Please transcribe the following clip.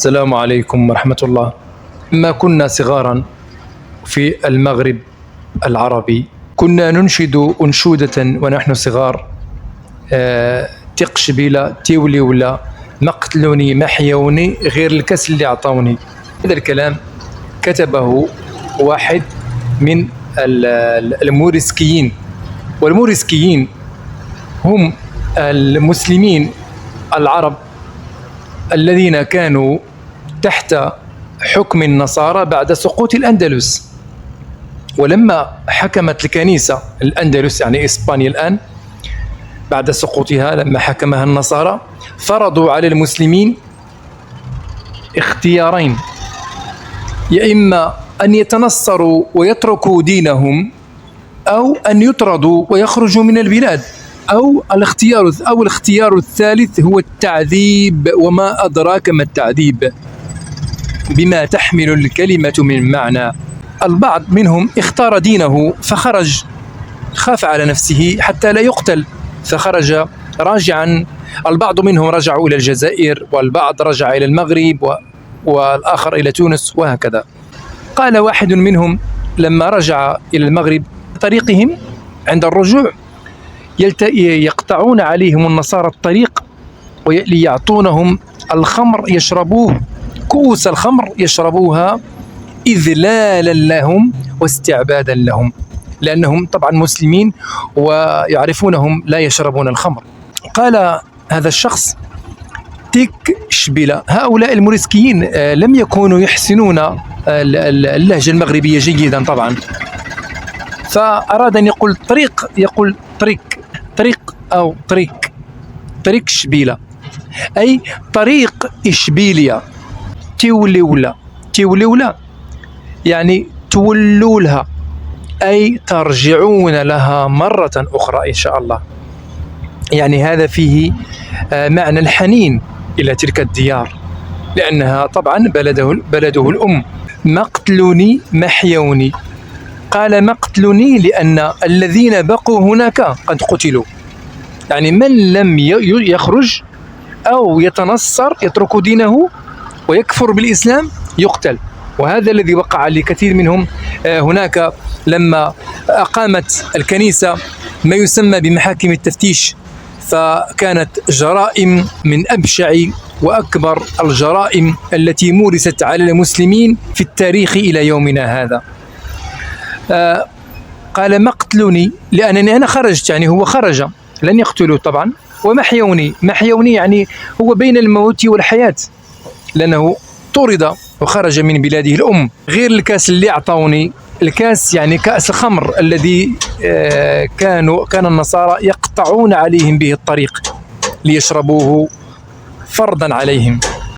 السلام عليكم ورحمة الله. لما كنا صغارا في المغرب العربي كنا ننشد أنشودة ونحن صغار، تقشبيلة تيولي ولا مقتلوني محيوني غير الكاس اللي أعطوني. هذا الكلام كتبه واحد من الموريسكيين، والموريسكيين هم المسلمين العرب الذين كانوا تحت حكم النصارى بعد سقوط الأندلس. ولما حكمت الكنيسة الأندلس يعني إسبانيا الآن بعد سقوطها، لما حكمها النصارى فرضوا على المسلمين اختيارين: يا إما أن يتنصروا ويتركوا دينهم، أو أن يطردوا ويخرجوا من البلاد، أو الاختيار الثالث هو التعذيب، وما أدراك ما التعذيب، بما تحمل الكلمة من معنى. البعض منهم اختار دينه فخرج، خاف على نفسه حتى لا يقتل فخرج راجعا. البعض منهم رجعوا إلى الجزائر، والبعض رجع إلى المغرب، والآخر إلى تونس، وهكذا. قال واحد منهم لما رجع إلى المغرب طريقهم عند الرجوع يقطعون عليهم النصارى الطريق ليعطونهم الخمر يشربوه، كؤوس الخمر يشربوها إذلالا لهم واستعبادا لهم، لأنهم طبعا مسلمين ويعرفونهم لا يشربون الخمر. قال هذا الشخص: تيك شبيلة. هؤلاء الموريسكيين لم يكونوا يحسنون اللهجة المغربية جيدا طبعا، فأراد أن يقول طريق، يقول طريق أو طريق شبيلة، أي طريق إشبيلية. تولولا يعني تولوا لها، أي ترجعون لها مرة أخرى إن شاء الله. يعني هذا فيه معنى الحنين إلى تلك الديار، لأنها طبعا بلده الأم. مقتلني محيوني، قال مقتلني لأن الذين بقوا هناك قد قتلوا، يعني من لم يخرج أو يتنصر يترك دينه ويكفر بالإسلام يقتل. وهذا الذي وقع لكثير منهم. هناك لما أقامت الكنيسة ما يسمى بمحاكم التفتيش، فكانت جرائم من أبشع وأكبر الجرائم التي مورست على المسلمين في التاريخ إلى يومنا هذا. قال مقتلني لأنني أنا خرجت، يعني هو خرج لن يقتلوا طبعا. ومحيوني يعني هو بين الموت والحياة، لأنه طرد وخرج من بلاده الأم. غير الكاس اللي أعطوني، الكاس يعني كأس الخمر الذي كان النصارى يقطعون عليهم به الطريق ليشربوه فرضا عليهم.